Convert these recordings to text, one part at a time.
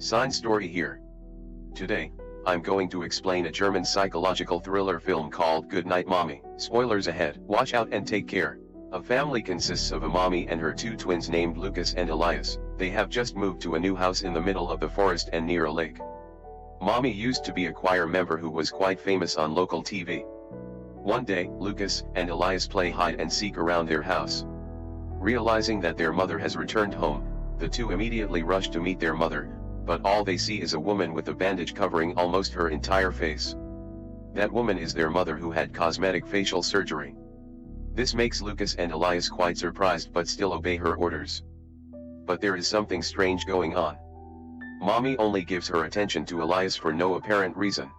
Sign story here. Today, I'm going to explain a German psychological thriller film called Goodnight Mommy. Spoilers ahead. Watch out and take care. A family consists of a mommy and her two twins named Lucas and Elias. They have just moved to a new house in the middle of the forest and near a lake. Mommy used to be a choir member who was quite famous on local TV. One day, Lucas and Elias play hide and seek around their house. Realizing that their mother has returned home, the two immediately rush to meet their mother, but all they see is a woman with a bandage covering almost her entire face. That woman is their mother who had cosmetic facial surgery. This makes Lucas and Elias quite surprised but still obey her orders. But there is something strange going on. Mommy only gives her attention to Elias for no apparent reason.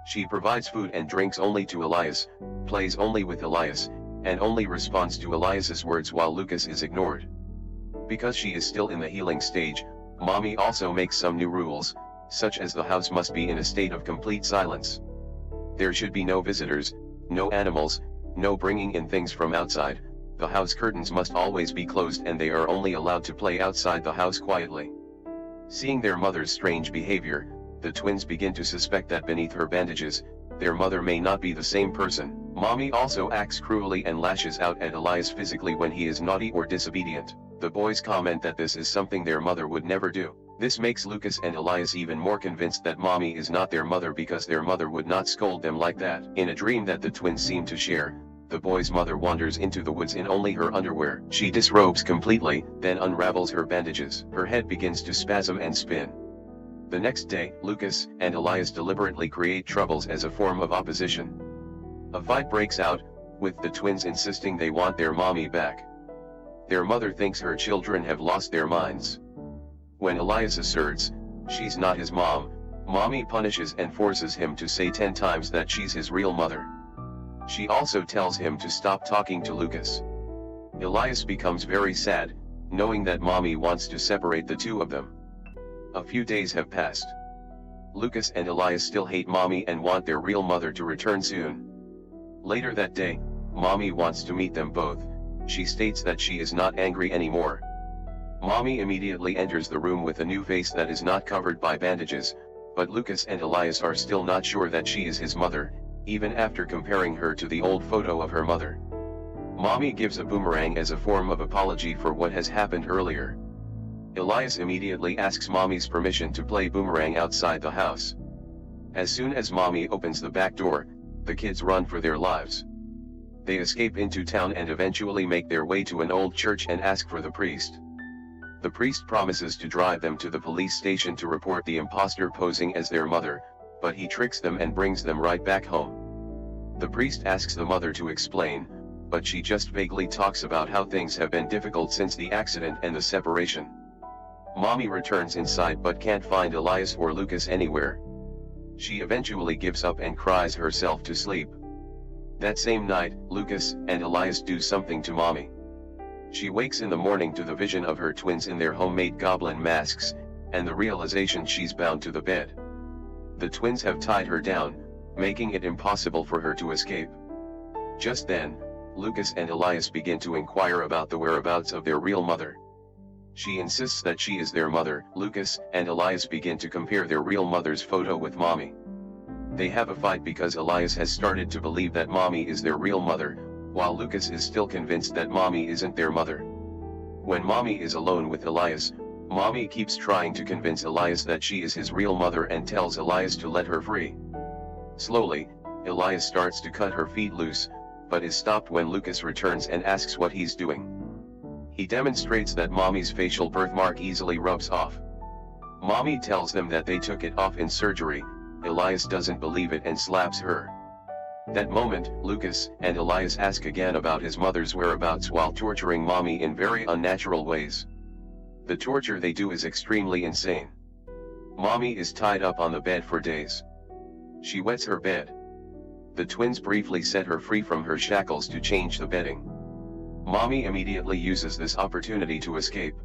She provides food and drinks only to Elias, plays only with Elias, and only responds to Elias's words while Lucas is ignored. Because she is still in the healing stage, Mommy also makes some new rules, such as the house must be in a state of complete silence. There should be no visitors, no animals, no bringing in things from outside. The house curtains must always be closed and they are only allowed to play outside the house quietly. Seeing their mother's strange behavior, the twins begin to suspect that beneath her bandages, their mother may not be the same person. Mommy also acts cruelly and lashes out at Elias physically when he is naughty or disobedient. The boys comment that this is something their mother would never do. This makes Lucas and Elias even more convinced that Mommy is not their mother because their mother would not scold them like that. In a dream that the twins seem to share, the boy's mother wanders into the woods in only her underwear. She disrobes completely, then unravels her bandages. Her head begins to spasm and spin. The next day, Lucas and Elias deliberately create troubles as a form of opposition. A fight breaks out, with the twins insisting they want their mommy back. Their mother thinks her children have lost their minds. When Elias asserts she's not his mom, Mommy punishes and forces him to say 10 times that she's his real mother. She also tells him to stop talking to Lucas. Elias becomes very sad, knowing that Mommy wants to separate the two of them. A few days have passed. Lucas and Elias still hate Mommy and want their real mother to return soon. Later that day, Mommy wants to meet them both. She states that she is not angry anymore. Mommy immediately enters the room with a new face that is not covered by bandages, but Lucas and Elias are still not sure that she is his mother, even after comparing her to the old photo of her mother. Mommy gives a boomerang as a form of apology for what has happened earlier. Elias immediately asks Mommy's permission to play boomerang outside the house. As soon as Mommy opens the back door, the kids run for their lives. They escape into town and eventually make their way to an old church and ask for the priest. The priest promises to drive them to the police station to report the imposter posing as their mother, but he tricks them and brings them right back home. The priest asks the mother to explain, but she just vaguely talks about how things have been difficult since the accident and the separation. Mommy returns inside but can't find Elias or Lucas anywhere. She eventually gives up and cries herself to sleep. That same night, Lucas and Elias do something to Mommy. She wakes in the morning to the vision of her twins in their homemade goblin masks, and the realization she's bound to the bed. The twins have tied her down, making it impossible for her to escape. Just then, Lucas and Elias begin to inquire about the whereabouts of their real mother. She insists that she is their mother. Lucas and Elias begin to compare their real mother's photo with Mommy. They have a fight because Elias has started to believe that Mommy is their real mother, while Lucas is still convinced that Mommy isn't their mother. When Mommy is alone with Elias, Mommy keeps trying to convince Elias that she is his real mother and tells Elias to let her free. Slowly, Elias starts to cut her feet loose, but is stopped when Lucas returns and asks what he's doing. He demonstrates that Mommy's facial birthmark easily rubs off. Mommy tells them that they took it off in surgery. Elias doesn't believe it and slaps her. That moment, Lucas and Elias ask again about his mother's whereabouts while torturing Mommy in very unnatural ways. The torture they do is extremely insane. Mommy is tied up on the bed for days. She wets her bed. The twins briefly set her free from her shackles to change the bedding. Mommy immediately uses this opportunity to escape.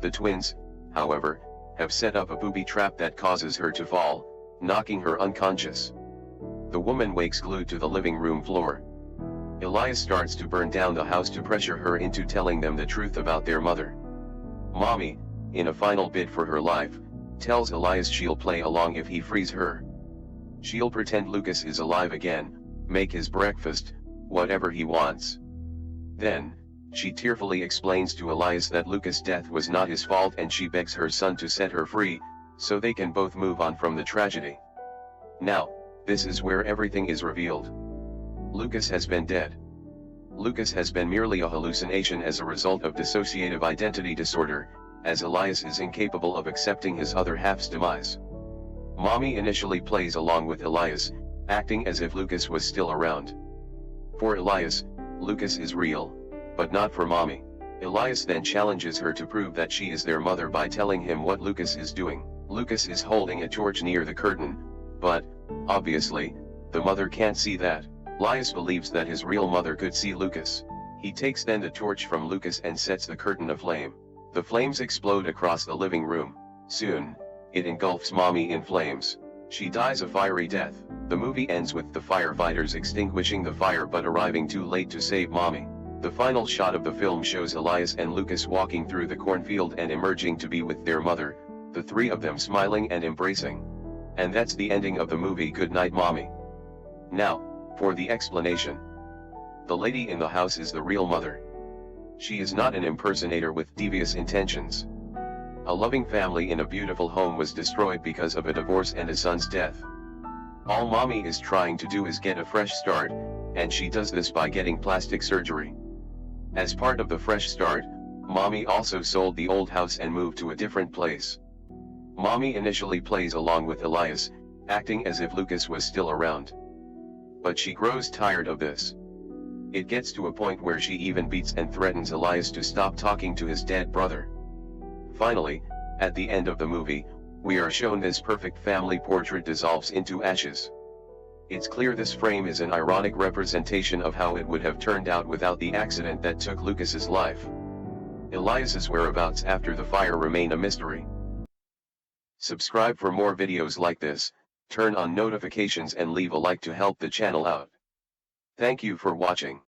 The twins, however, have set up a booby trap that causes her to fall, knocking her unconscious. The woman wakes glued to the living room floor. Elias starts to burn down the house to pressure her into telling them the truth about their mother. Mommy, in a final bid for her life, tells Elias she'll play along if he frees her. She'll pretend Lucas is alive again, make his breakfast, whatever he wants. Then, she tearfully explains to Elias that Lucas' death was not his fault and she begs her son to set her free, so they can both move on from the tragedy. Now, this is where everything is revealed. Lucas has been dead. Lucas has been merely a hallucination as a result of dissociative identity disorder, as Elias is incapable of accepting his other half's demise. Mommy initially plays along with Elias, acting as if Lucas was still around. For Elias, Lucas is real, but not for Mommy. Elias then challenges her to prove that she is their mother by telling him what Lucas is doing. Lucas is holding a torch near the curtain, but, obviously, the mother can't see that. Elias believes that his real mother could see Lucas. He takes then the torch from Lucas and sets the curtain aflame. The flames explode across the living room. Soon, it engulfs Mommy in flames. She dies a fiery death. The movie ends with the firefighters extinguishing the fire but arriving too late to save Mommy. The final shot of the film shows Elias and Lucas walking through the cornfield and emerging to be with their mother, the three of them smiling and embracing. And that's the ending of the movie Goodnight Mommy. Now, for the explanation. The lady in the house is the real mother. She is not an impersonator with devious intentions. A loving family in a beautiful home was destroyed because of a divorce and a son's death. All Mommy is trying to do is get a fresh start, and she does this by getting plastic surgery. As part of the fresh start, Mommy also sold the old house and moved to a different place. Mommy initially plays along with Elias, acting as if Lucas was still around. But she grows tired of this. It gets to a point where she even beats and threatens Elias to stop talking to his dead brother. Finally, at the end of the movie, we are shown this perfect family portrait dissolves into ashes. It's clear this frame is an ironic representation of how it would have turned out without the accident that took Lucas's life. Elias's whereabouts after the fire remain a mystery. Subscribe for more videos like this, turn on notifications and leave a like to help the channel out. Thank you for watching.